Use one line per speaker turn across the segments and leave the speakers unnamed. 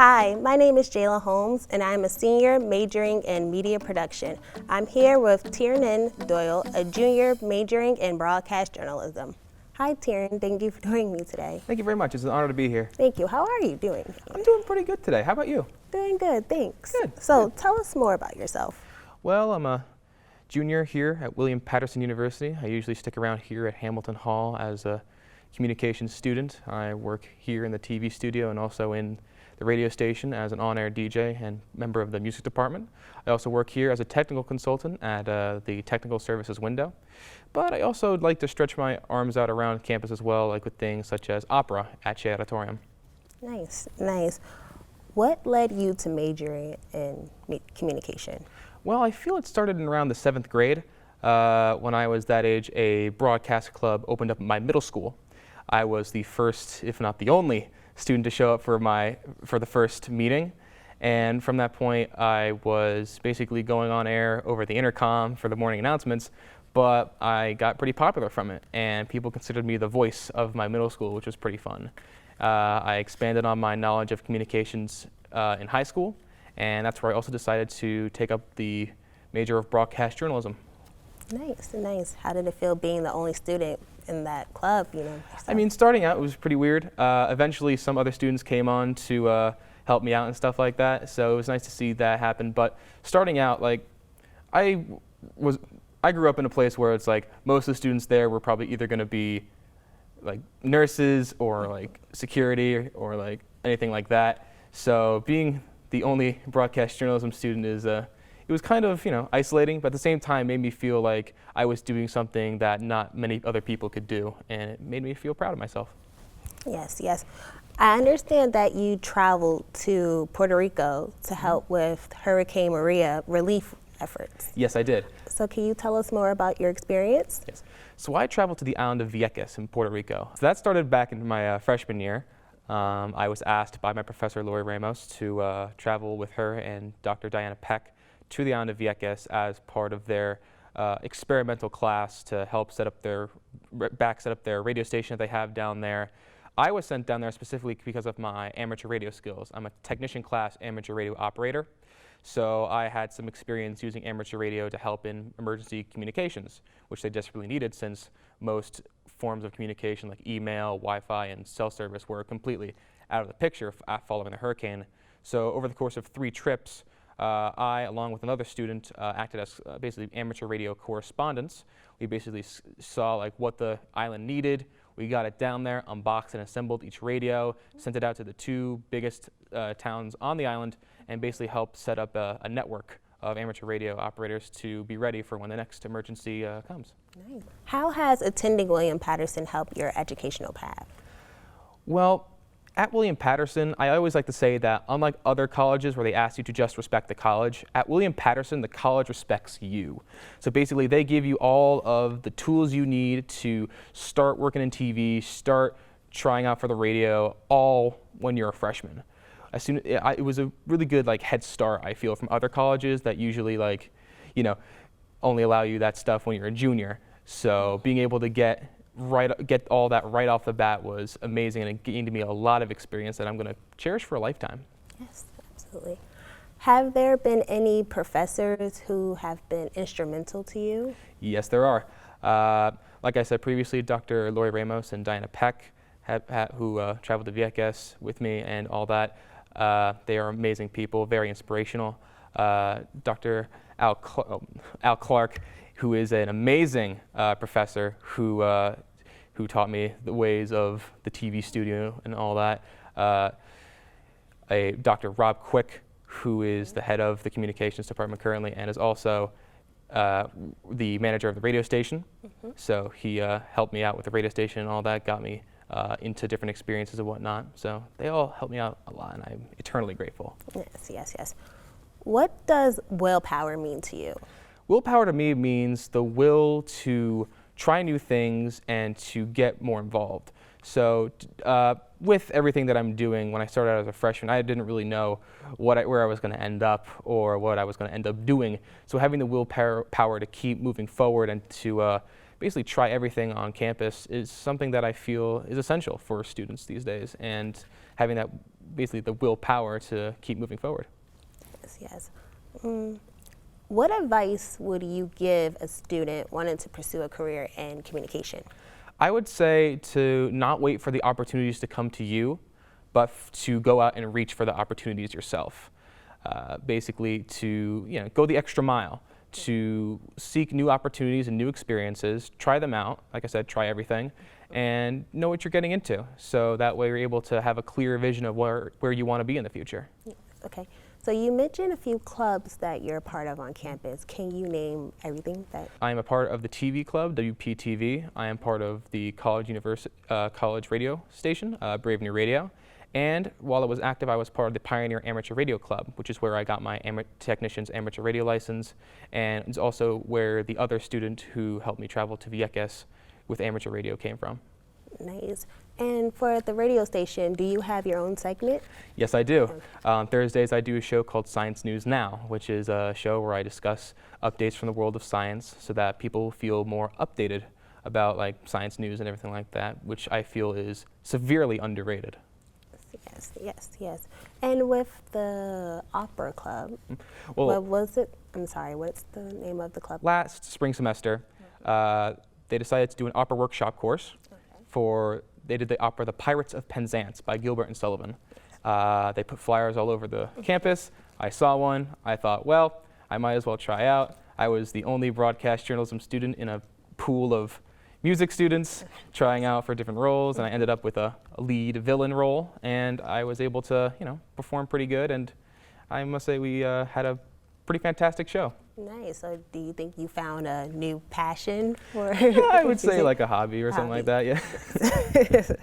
Hi, my name is Jayla Holmes, and I'm a senior majoring in media production. I'm here with Tiernan Doyle, a junior majoring in broadcast journalism. Hi, Tiernan. Thank you for joining me today.
Thank you very much. It's an honor to be here.
Thank you. How are you doing?
I'm doing pretty good today. How about you?
Doing good, thanks.
Good.
So tell us more about yourself.
Well, I'm a junior here at William Patterson University. I usually stick around here at Hamilton Hall as a communications student. I work here in the TV studio and also in the radio station as an on-air DJ and member of the music department. I also work here as a technical consultant at the technical services window. But I also like to stretch my arms out around campus as well, like with things such as opera at Shea Auditorium.
Nice, nice. What led you to majoring in communication?
Well, I feel it started in around the 7th grade. When I was that age, a broadcast club opened up at my middle school. I was the first, if not the only, student to show up for the first meeting. And from that point, I was basically going on air over the intercom for the morning announcements, but I got pretty popular from it, and people considered me the voice of my middle school, which was pretty fun. I expanded on my knowledge of communications in high school, and that's where I also decided to take up the major of broadcast journalism.
Nice, nice. How did it feel being the only student in that club,
I mean, starting out it was pretty weird. Eventually some other students came on to help me out and stuff like that, so it was nice to see that happen. But starting out, like, I grew up in a place where it's like most of the students there were probably either going to be like nurses or like security or like anything like that. So being the only broadcast journalism student is it was kind of, isolating, but at the same time made me feel like I was doing something that not many other people could do, and it made me feel proud of myself.
Yes, yes. I understand that you traveled to Puerto Rico to help with Hurricane Maria relief efforts.
Yes, I did.
So can you tell us more about your experience?
Yes. So I traveled to the island of Vieques in Puerto Rico. So that started back in my freshman year. I was asked by my professor, Lori Ramos, to travel with her and Dr. Diana Peck to the island of Vieques as part of their experimental class to help set up their radio station that they have down there. I was sent down there specifically because of my amateur radio skills. I'm a technician class amateur radio operator, so I had some experience using amateur radio to help in emergency communications, which they desperately needed since most forms of communication like email, Wi-Fi, and cell service were completely out of the picture following the hurricane. So over the course of 3 trips, I, along with another student, acted as basically amateur radio correspondents. We basically saw like what the island needed. We got it down there, unboxed and assembled each radio, sent it out to the 2 biggest towns on the island, and basically helped set up a network of amateur radio operators to be ready for when the next emergency comes.
Nice. How has attending William Patterson helped your educational path?
Well, at William Patterson, I always like to say that unlike other colleges where they ask you to just respect the college, at William Patterson, the college respects you. So basically, they give you all of the tools you need to start working in TV, start trying out for the radio, all when you're a freshman. It was a really good head start, I feel, from other colleges that usually only allow you that stuff when you're a junior. So being able to get all that right off the bat was amazing, and it gained me a lot of experience that I'm going to cherish for a lifetime.
Yes, absolutely. Have there been any professors who have been instrumental to you?
Yes, there are. Like I said previously, Dr. Lori Ramos and Diana Peck, who traveled to Vieques with me and all that. They are amazing people, very inspirational. Dr. Al Clark, who is an amazing professor who taught me the ways of the TV studio and all that. Dr. Rob Quick, who is the head of the communications department currently and is also the manager of the radio station. Mm-hmm. So he helped me out with the radio station and all that, got me into different experiences and whatnot. So they all helped me out a lot, and I'm eternally grateful.
Yes, yes, yes. What does willpower mean to you?
Willpower to me means the will to try new things and to get more involved. So with everything that I'm doing, when I started out as a freshman, I didn't really know where I was going to end up or what I was going to end up doing. So having the willpower to keep moving forward and to basically try everything on campus is something that I feel is essential for students these days. And having that basically the willpower to keep moving forward.
Yes, yes. What advice would you give a student wanting to pursue a career in communication?
I would say to not wait for the opportunities to come to you, but to go out and reach for the opportunities yourself. Basically to go the extra mile, to seek new opportunities and new experiences, try them out, like I said, try everything, and know what you're getting into. So that way you're able to have a clear vision of where you want to be in the future.
Okay. So you mentioned a few clubs that you're a part of on campus. Can you name everything that?
I am a part of the TV club, WPTV. I am part of the college radio station, Brave New Radio. And while I was active, I was part of the Pioneer Amateur Radio Club, which is where I got my technician's amateur radio license, and it's also where the other student who helped me travel to Vieques with amateur radio came from.
Nice. And for the radio station, do you have your own segment?
Yes, I do. Thursdays, I do a show called Science News Now, which is a show where I discuss updates from the world of science so that people feel more updated about like science news and everything like that, which I feel is severely underrated.
Yes, yes, yes. And with the opera club,
well,
what was it? I'm sorry, what's the name of the club?
Last spring semester, they decided to do an opera workshop course. They did the opera The Pirates of Penzance by Gilbert and Sullivan. They put flyers all over the campus. I saw one. I thought, well, I might as well try out. I was the only broadcast journalism student in a pool of music students trying out for different roles, and I ended up with a lead villain role, and I was able to, perform pretty good, and I must say we had a pretty fantastic show.
Nice. So do you think you found a new passion for
I would say like a hobby or something like that, yeah.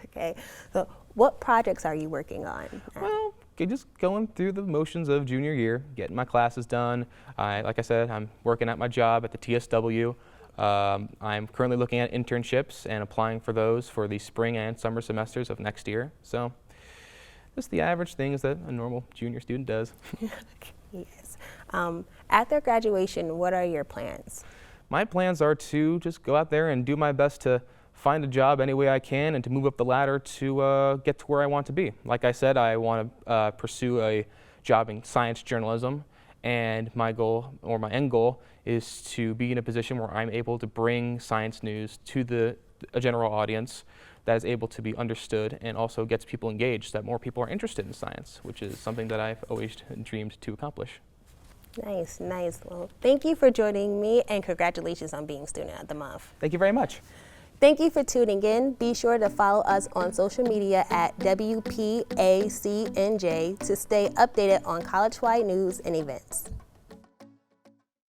Okay. So what projects are you working on?
Well, just going through the motions of junior year, getting my classes done. Like I said, I'm working at my job at the TSW. I'm currently looking at internships and applying for those for the spring and summer semesters of next year. So just the average things that a normal junior student does.
Yes. After graduation, what are your plans?
My plans are to just go out there and do my best to find a job any way I can and to move up the ladder to get to where I want to be. Like I said, I want to pursue a job in science journalism, and my goal, or my end goal, is to be in a position where I'm able to bring science news to a general audience that is able to be understood and also gets people engaged, that more people are interested in science, which is something that I've always dreamed to accomplish.
Nice, nice. Well, thank you for joining me, and congratulations on being Student of the Month.
Thank you very much.
Thank you for tuning in. Be sure to follow us on social media at WPACNJ to stay updated on college-wide news and events.